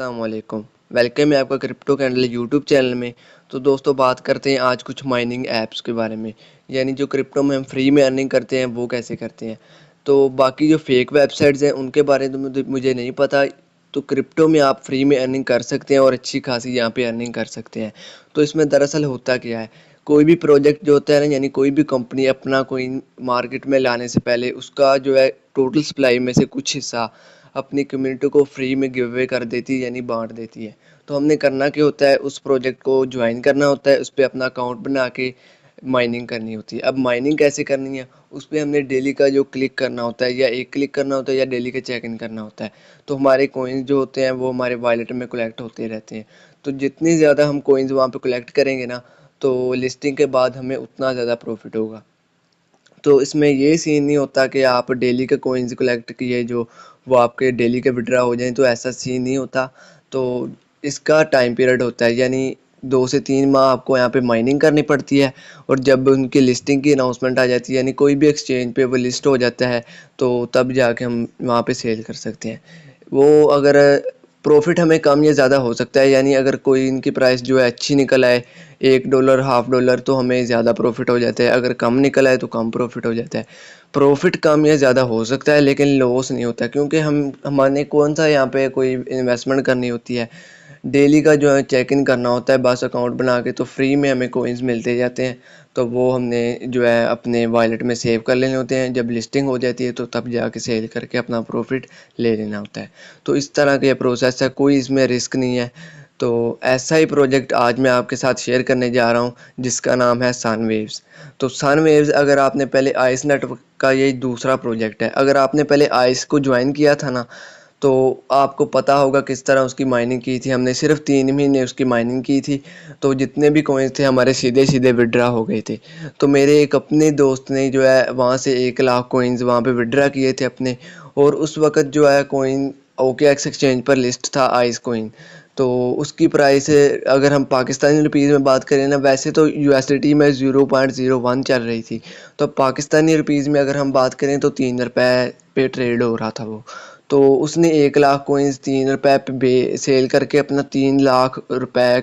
अस्सलामुअलैकुम। वेलकम है आपका क्रिप्टो कैंडल यूट्यूब चैनल में। तो दोस्तों बात करते हैं आज कुछ माइनिंग ऐप्स के बारे में, यानी जो क्रिप्टो में हम फ्री में अर्निंग करते हैं वो कैसे करते हैं। तो बाकी जो फेक वेबसाइट्स हैं उनके बारे में मुझे नहीं पता। तो क्रिप्टो में आप फ्री में अर्निंग कर सकते हैं और अच्छी खासी यहाँ पे अर्निंग कर सकते हैं। तो इसमें दरअसल होता क्या है, कोई भी प्रोजेक्ट जो होता है ना, यानी कोई भी कंपनी अपना कोई मार्केट में लाने से पहले उसका जो है टोटल सप्लाई में से कुछ हिस्सा अपनी कम्युनिटी को फ्री में गिव अवे कर देती है, यानी बांट देती है। तो हमने करना क्या होता है, उस प्रोजेक्ट को ज्वाइन करना होता है, उस पर अपना अकाउंट बना के माइनिंग करनी होती है। अब माइनिंग कैसे करनी है, उस पर हमने डेली का जो क्लिक करना होता है, या एक क्लिक करना होता है या डेली का चेक इन करना होता है। तो हमारे कोइंस जो होते हैं वो हमारे वॉलेट में कलेक्ट होते रहते हैं। तो जितनी ज़्यादा हम कोइंस वहाँ पे कलेक्ट करेंगे ना, तो लिस्टिंग के बाद हमें उतना ज़्यादा प्रॉफिट होगा। तो इसमें ये सीन नहीं होता कि आप डेली के कोइंस कलेक्ट किए जो वो आपके डेली के विड्रा हो जाएं, तो ऐसा सीन नहीं होता। तो इसका टाइम पीरियड होता है, यानी 2 से 3 माह आपको यहाँ पे माइनिंग करनी पड़ती है। और जब उनकी लिस्टिंग की अनाउंसमेंट आ जाती है, यानी कोई भी एक्सचेंज पे वो लिस्ट हो जाता है, तो तब जाके हम वहाँ पे सेल कर सकते हैं। वो अगर प्रॉफिट हमें कम या ज़्यादा हो सकता है, यानी अगर कोई इनकी प्राइस जो है अच्छी निकल आए, $1 $1/2, तो हमें ज़्यादा प्रॉफिट हो जाता है। अगर कम निकल आए तो कम प्रॉफिट हो जाता है। प्रॉफिट कम या ज़्यादा हो सकता है लेकिन लॉस नहीं होता, क्योंकि हमने कौन सा यहाँ पे कोई इन्वेस्टमेंट करनी होती है। डेली का जो है चेक इन करना होता है बस अकाउंट बना के, तो फ्री में हमें कोइंस मिलते जाते हैं। तो वो हमने जो है अपने वॉलेट में सेव कर लेने होते हैं। जब लिस्टिंग हो जाती है तो तब जाके सेल करके अपना प्रॉफिट ले लेना होता है। तो इस तरह का ये प्रोसेस है, कोई इसमें रिस्क नहीं है। तो ऐसा ही प्रोजेक्ट आज मैं आपके साथ शेयर करने जा रहा हूँ, जिसका नाम है सनवेव्स। तो सनवेव्स, अगर आपने पहले आइस नेटवर्क का, ये दूसरा प्रोजेक्ट है, अगर आपने पहले आइस को ज्वाइन किया था ना, तो आपको पता होगा किस तरह उसकी माइनिंग की थी। हमने सिर्फ 3 महीने उसकी माइनिंग की थी, तो जितने भी कॉइन्स थे हमारे सीधे सीधे विड्रा हो गए थे। तो मेरे एक अपने दोस्त ने जो है वहाँ से 1 लाख कॉइन्स वहाँ पे विड्रा किए थे अपने। और उस वक़्त जो है कॉइन OKX एक्सचेंज पर लिस्ट था आइस कॉइन। तो उसकी प्राइस अगर हम पाकिस्तानी रुपीज़ में बात करें ना, वैसे तो USDT में 0.01 चल रही थी। तो पाकिस्तानी रुपीज़ में अगर हम बात करें तो ₹3 पे ट्रेड हो रहा था वो। तो उसने 1 लाख कोइंस ₹3 पे सेल करके अपना ₹3 लाख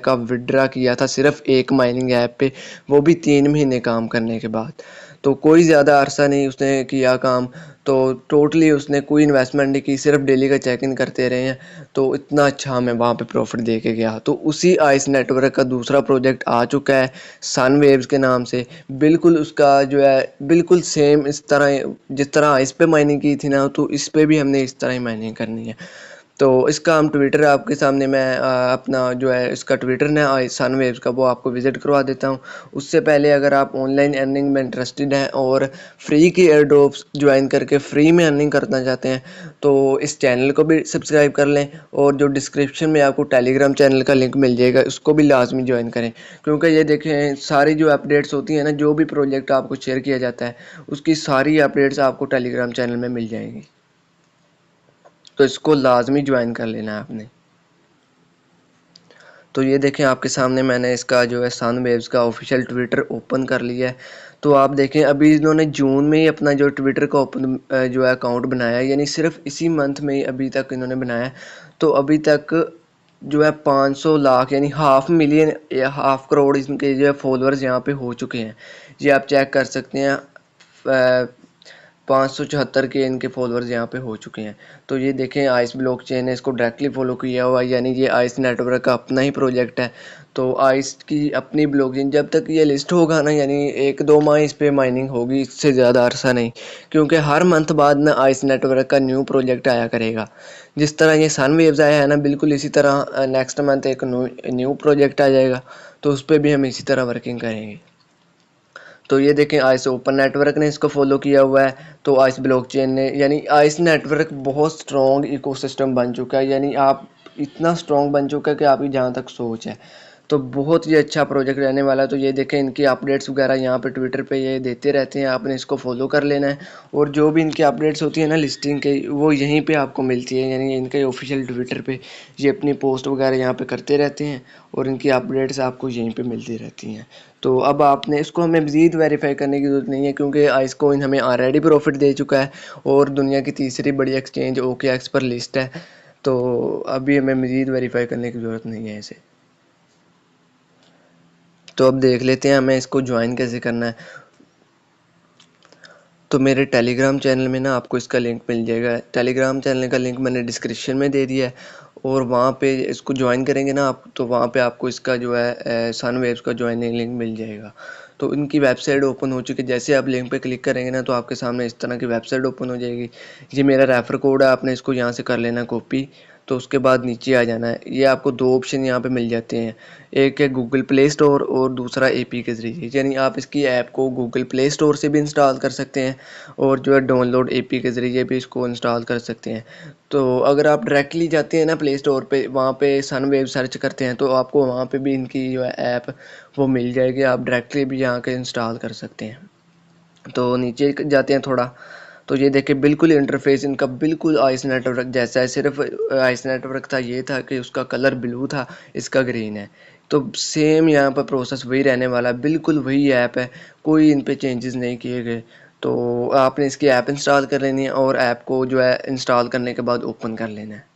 का विड्रा किया था, सिर्फ एक माइनिंग ऐप पे, वो भी 3 महीने काम करने के बाद। तो कोई ज़्यादा अरसा नहीं उसने किया काम। तो टोटली उसने कोई इन्वेस्टमेंट नहीं की, सिर्फ डेली का चेक इन करते रहे हैं। तो इतना अच्छा हमें वहाँ पे प्रॉफिट दे के गया। तो उसी आइस नेटवर्क का दूसरा प्रोजेक्ट आ चुका है सन वेव्स के नाम से। बिल्कुल उसका जो है बिल्कुल सेम इस तरह, जिस तरह इस पे माइनिंग की थी ना, तो इस पे भी हमने इस तरह ही माइनिंग करनी है। तो इसका हम ट्विटर आपके सामने मैं अपना जो है इसका ट्विटर ना सन वेव्स का, वो आपको विज़िट करवा देता हूँ। उससे पहले अगर आप ऑनलाइन अर्निंग में इंटरेस्टेड हैं और फ्री की एयर ड्रॉप्स ज्वाइन करके फ्री में अर्निंग करना चाहते हैं, तो इस चैनल को भी सब्सक्राइब कर लें। और जो डिस्क्रिप्शन में आपको टेलीग्राम चैनल का लिंक मिल जाएगा, उसको भी लाजमी ज्वाइन करें। क्योंकि ये देखें, सारी जो अपडेट्स होती हैं ना, जो भी प्रोजेक्ट आपको शेयर किया जाता है उसकी सारी अपडेट्स आपको टेलीग्राम चैनल में मिल जाएंगी। तो इसको लाजमी ज्वाइन कर लेना है आपने। तो ये देखें आपके सामने मैंने इसका जो है सन वेव्स का ऑफिशियल ट्विटर ओपन कर लिया है। तो आप देखें अभी इन्होंने जून में ही अपना जो ट्विटर का ओपन जो है अकाउंट बनाया है, यानी सिर्फ इसी मंथ में ही अभी तक इन्होंने बनाया है। तो अभी तक जो है 500 लाख यानी 500,000 या 500 करोड़ इनके जो है फॉलोअर्स यहाँ पे हो चुके हैं। ये आप चेक कर सकते हैं। 574 के इनके फॉलोअर्स यहाँ पे हो चुके हैं। तो ये देखें आइस ब्लॉकचेन ने इसको डायरेक्टली फॉलो किया हुआ है, यानी ये आइस नेटवर्क का अपना ही प्रोजेक्ट है। तो आइस की अपनी ब्लॉकचेन, जब तक ये लिस्ट होगा ना, यानी 1-2 माह इस पे माइनिंग होगी, इससे ज़्यादा अरसा नहीं। क्योंकि हर मंथ बाद ना आइस नेटवर्क का न्यू प्रोजेक्ट आया करेगा। जिस तरह ये सन वेव्स आया है ना, बिल्कुल इसी तरह नेक्स्ट मंथ एक न्यू प्रोजेक्ट आ जाएगा। तो उस पर भी हम इसी तरह वर्किंग करेंगे। तो ये देखें आइस ओपन नेटवर्क ने इसको फॉलो किया हुआ है। तो आइस ब्लॉकचेन ने, यानी आइस नेटवर्क बहुत स्ट्रॉन्ग इकोसिस्टम बन चुका है, यानी आप इतना स्ट्रॉन्ग बन चुका है कि आपकी जहाँ तक सोच है। तो बहुत ही अच्छा प्रोजेक्ट रहने वाला है। तो ये देखें इनकी अपडेट्स वगैरह यहाँ पे ट्विटर पे ये देते रहते हैं, आपने इसको फॉलो कर लेना है। और जो भी इनकी अपडेट्स होती है ना लिस्टिंग के, वो यहीं पे आपको मिलती है, यानी इनके ऑफिशियल ट्विटर पे ये अपनी पोस्ट वगैरह यहाँ पे करते रहते हैं और इनकी अपडेट्स आपको यहीं पे मिलती रहती हैं। तो अब आपने इसको, हमें मज़ीद वेरीफाई करने की ज़रूरत नहीं है, क्योंकि आइस कोइन हमें ऑलरेडी प्रॉफिट दे चुका है और दुनिया की तीसरी बड़ी एक्सचेंज OKX पर लिस्ट है। तो अभी हमें मज़ीद वेरीफाई करने की ज़रूरत नहीं है इसे। तो अब देख लेते हैं हमें इसको ज्वाइन कैसे करना है। तो मेरे टेलीग्राम चैनल में ना आपको इसका लिंक मिल जाएगा। टेलीग्राम चैनल का लिंक मैंने डिस्क्रिप्शन में दे दिया है, और वहाँ पे इसको ज्वाइन करेंगे ना आप, तो वहाँ पे आपको इसका जो है सनवेव्स का ज्वाइनिंग लिंक मिल जाएगा। तो इनकी वेबसाइट ओपन हो चुकी है। जैसे आप लिंक पे क्लिक करेंगे ना, तो आपके सामने इस तरह की वेबसाइट ओपन हो जाएगी। ये मेरा रेफ़र कोड है, आपने इसको यहाँ से कर लेना कॉपी। तो उसके बाद नीचे आ जाना है। ये आपको दो ऑप्शन यहाँ पे मिल जाते हैं, एक है गूगल प्ले स्टोर और दूसरा एपी के ज़रिए। यानी आप इसकी ऐप को गूगल प्ले स्टोर से भी इंस्टॉल कर सकते हैं, और जो है डाउनलोड एपी के ज़रिए भी इसको इंस्टॉल कर सकते हैं। तो अगर आप डायरेक्टली जाते हैं ना प्ले स्टोर पे, वहाँ पे सनवेव सर्च करते हैं, तो आपको वहाँ पे भी इनकी जो है ऐप वो मिल जाएगी। आप डायरेक्टली भी यहाँ के इंस्टॉल कर सकते हैं। तो नीचे जाते हैं थोड़ा, तो ये देखिए बिल्कुल इंटरफेस इनका बिल्कुल आइस नेटवर्क जैसा है। सिर्फ आइस नेटवर्क था, ये था कि उसका कलर ब्लू था, इसका ग्रीन है। तो सेम यहाँ पर प्रोसेस वही रहने वाला है, बिल्कुल वही ऐप है, कोई इन पे चेंजेस नहीं किए गए। तो आपने इसकी ऐप इंस्टॉल कर लेनी है, और ऐप को जो है इंस्टॉल करने के बाद ओपन कर लेना है।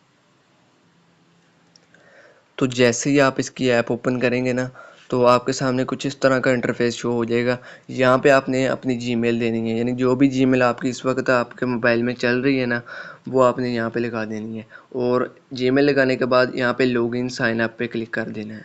तो जैसे ही आप इसकी ऐप ओपन करेंगे ना, तो आपके सामने कुछ इस तरह का इंटरफेस शो हो जाएगा। यहाँ पे आपने अपनी जीमेल देनी है, यानी जो भी जीमेल आपकी इस वक्त आपके मोबाइल में चल रही है ना, वो आपने यहाँ पे लगा देनी है। और जीमेल लगाने के बाद यहाँ पे लॉगिन साइन अप पे क्लिक कर देना है।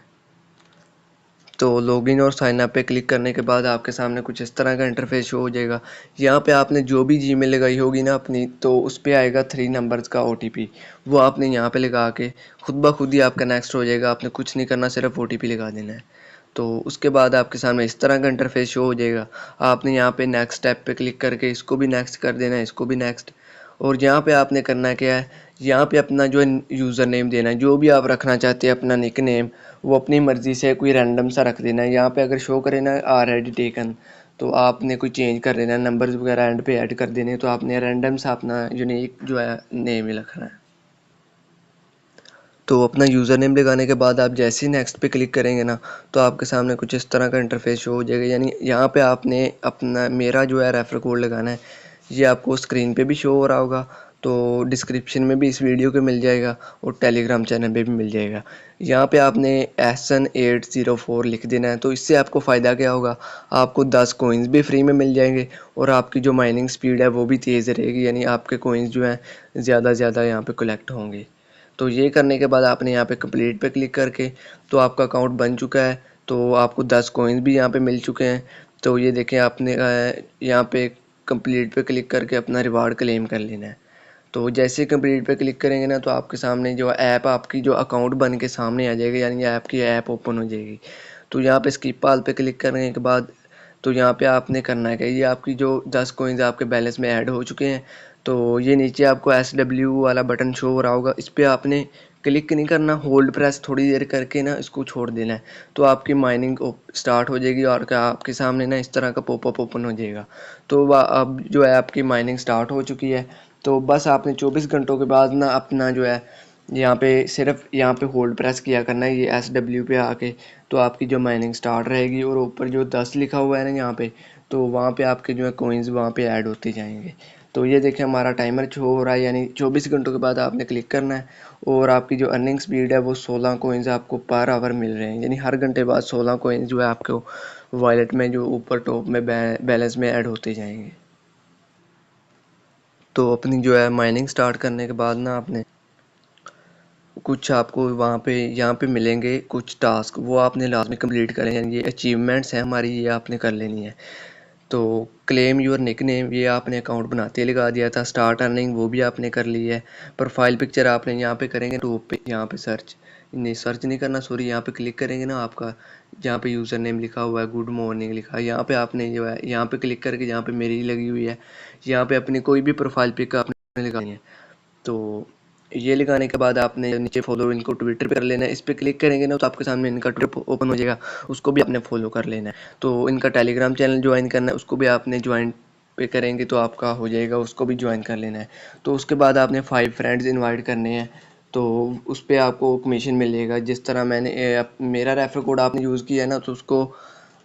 तो लॉगिन और साइन अप पे क्लिक करने के बाद आपके सामने कुछ इस तरह का इंटरफेस शो हो जाएगा। यहाँ पे आपने जो भी जीमेल लगाई होगी ना अपनी, तो उस पे आएगा 3 नंबर्स का ओटीपी। वो आपने यहाँ पे लगा के खुद ब खुद ही आपका नेक्स्ट हो जाएगा। आपने कुछ नहीं करना, सिर्फ ओटीपी लगा देना है। तो उसके बाद आपके सामने इस तरह का इंटरफेस शो हो जाएगा। आपने यहाँ पे नेक्स्ट स्टेप पे क्लिक करके इसको भी नेक्स्ट कर देना है, इसको भी नेक्स्ट। और यहाँ पे आपने करना क्या है, यहाँ पे अपना जो है यूज़र नेम देना है, जो भी आप रखना चाहते हैं अपना निक नेम, वो अपनी मर्ज़ी से कोई रैंडम सा रख देना है। यहाँ पे अगर शो करे ना ऑलरेडी टेकन, तो आपने कोई चेंज कर देना है, नंबर्स वगैरह एंड पे ऐड कर देने, तो आपने रैंडम सा अपना यूनिक जो है नेम ही रखना है। तो अपना यूज़र नेम लगाने के बाद आप जैसे ही नेक्स्ट पे क्लिक करेंगे ना, तो आपके सामने कुछ इस तरह का इंटरफेस शो हो जाएगा। यानी यहाँ पे आपने अपना मेरा जो है रेफर कोड लगाना है। ये आपको स्क्रीन पे भी शो हो रहा होगा, तो डिस्क्रिप्शन में भी इस वीडियो के मिल जाएगा, और टेलीग्राम चैनल पे भी मिल जाएगा। यहाँ पे आपने SN804 लिख देना है। तो इससे आपको फ़ायदा क्या होगा, आपको 10 कोइंस भी फ्री में मिल जाएंगे, और आपकी जो माइनिंग स्पीड है वो भी तेज़ रहेगी। यानी आपके कोइंस जो हैं ज़्यादा से ज़्यादा यहाँ पे कलेक्ट होंगे। तो ये करने के बाद आपने यहाँ पे कंप्लीट पे क्लिक करके, तो आपका अकाउंट बन चुका है। तो आपको 10 कॉइन्स भी यहाँ पे मिल चुके हैं। तो ये देखें, आपने यहाँ पे कंप्लीट पे क्लिक करके अपना रिवार्ड क्लेम कर लेना है। तो जैसे ही कंप्लीट पे क्लिक करेंगे ना, तो आपके सामने जो ऐप आपकी जो अकाउंट बन के सामने आ जाएगी, यानी आपकी ऐप ओपन हो जाएगी। तो यहाँ पे स्किप ऑल पे क्लिक करने के बाद, तो यहाँ पे आपने करना है कि ये आपकी जो 10 कॉइन्स आपके बैलेंस में ऐड हो चुके हैं। तो ये नीचे आपको SW वाला बटन शो हो रहा होगा, इस पर आपने क्लिक नहीं करना, होल्ड प्रेस थोड़ी देर करके ना इसको छोड़ देना है। तो आपकी माइनिंग स्टार्ट हो जाएगी, और क्या आपके सामने ना इस तरह का पॉपअप ओपन हो जाएगा। तो अब जो है आपकी माइनिंग स्टार्ट हो चुकी है। तो बस आपने 24 घंटों के बाद ना अपना जो है यहाँ पे सिर्फ यहाँ पे होल्ड प्रेस किया करना है, ये SW पे आके। तो आपकी जो माइनिंग स्टार्ट रहेगी, और ऊपर जो 10 लिखा हुआ है ना यहाँ पे, तो वहाँ पे आपके जो है कोइंस वहाँ पे ऐड होते जाएंगे। तो ये देखिए हमारा टाइमर शो हो रहा है, यानी 24 घंटों के बाद आपने क्लिक करना है, और आपकी जो अर्निंग स्पीड है वो 16 कोइंस आपको पर आवर मिल रहे हैं। यानी हर घंटे बाद 16 कोइंस जो है आपको वॉलेट में जो ऊपर टॉप में बैलेंस में ऐड होते जाएंगे। तो अपनी जो है माइनिंग स्टार्ट करने के बाद ना आपने कुछ आपको वहाँ पे यहाँ पे मिलेंगे कुछ टास्क, वो आपने लास्ट में कंप्लीट करें। यानी ये अचीवमेंट्स हैं हमारी, ये आपने कर लेनी है। तो क्लेम योर निकनेम, ये आपने अकाउंट बनाते ही लगा दिया था। स्टार्ट अर्निंग वो भी आपने कर ली है। प्रोफाइल पिक्चर आपने यहाँ पे करेंगे टॉप पे, यहाँ पे सर्च नहीं, सर्च नहीं करना सॉरी, यहाँ पे क्लिक करेंगे ना, आपका जहाँ पे यूज़र नेम लिखा हुआ है, गुड मॉर्निंग लिखा है, यहाँ पे आपने जो है यहाँ पे क्लिक करके, यहाँ पे मेरी लगी हुई है, यहाँ पे अपनी कोई भी प्रोफाइल पिक आपने लगानी है। तो ये लगाने के बाद आपने नीचे फॉलो इनको ट्विटर पे कर लेना है। इस पर क्लिक करेंगे ना, तो आपके सामने इनका ट्विटर ओपन हो जाएगा, उसको भी आपने फॉलो कर लेना है। तो इनका टेलीग्राम चैनल ज्वाइन करना है, उसको भी आपने ज्वाइन पे करेंगे तो आपका हो जाएगा, उसको भी ज्वाइन कर लेना है। तो उसके बाद आपने 5 फ्रेंड्स इनवाइट करने हैं, तो उस पर आपको कमीशन मिलेगा। जिस तरह मैंने मेरा रेफर कोड आपने यूज़ किया है ना, तो उसको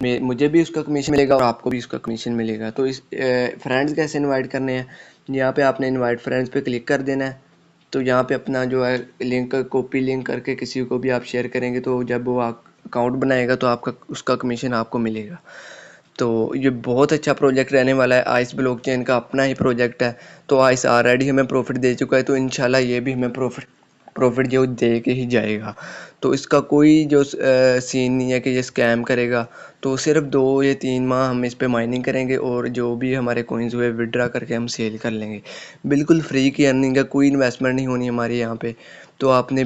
मुझे भी उसका कमीशन मिलेगा, और आपको भी उसका कमीशन मिलेगा। तो इस फ्रेंड्स कैसे इनवाइट करने हैं, यहाँ पे आपने इनवाइट फ्रेंड्स पे क्लिक कर देना है। तो यहाँ पे अपना जो है लिंक कॉपी लिंक करके किसी को भी आप शेयर करेंगे, तो जब वो अकाउंट बनाएगा तो आपका उसका कमीशन आपको मिलेगा। तो ये बहुत अच्छा प्रोजेक्ट रहने वाला है। आइस ब्लॉकचेन का अपना ही प्रोजेक्ट है, तो आइस ऑलरेडी हमें प्रॉफिट दे चुका है, तो इंशाल्लाह ये भी हमें प्रॉफिट जो दे के ही जाएगा। तो इसका कोई जो सीन नहीं है कि ये स्कैम करेगा। तो सिर्फ 2 या 3 माह हम इस पे माइनिंग करेंगे और जो भी हमारे कॉइन्स हुए विड्रा करके हम सेल कर लेंगे। बिल्कुल फ्री की अर्निंग है, कोई इन्वेस्टमेंट नहीं होनी हमारी यहाँ पे। तो आपने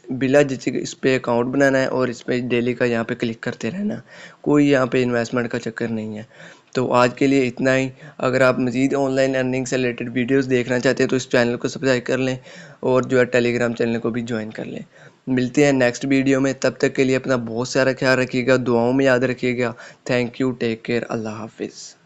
बिला झिझक इस पे अकाउंट बनाना है और इस पे डेली का यहाँ पे क्लिक करते रहना है। कोई यहाँ पे इन्वेस्टमेंट का चक्कर नहीं है। तो आज के लिए इतना ही। अगर आप मज़ीद ऑनलाइन अर्निंग से रिलेटेड वीडियोस देखना चाहते हैं तो इस चैनल को सब्सक्राइब कर लें और जो है टेलीग्राम चैनल को भी ज्वाइन कर लें। मिलते हैं नेक्स्ट वीडियो में, तब तक के लिए अपना बहुत सारा ख्याल रखिएगा, दुआओं में याद रखिएगा। थैंक यू, टेक केयर, अल्लाह हाफिज़।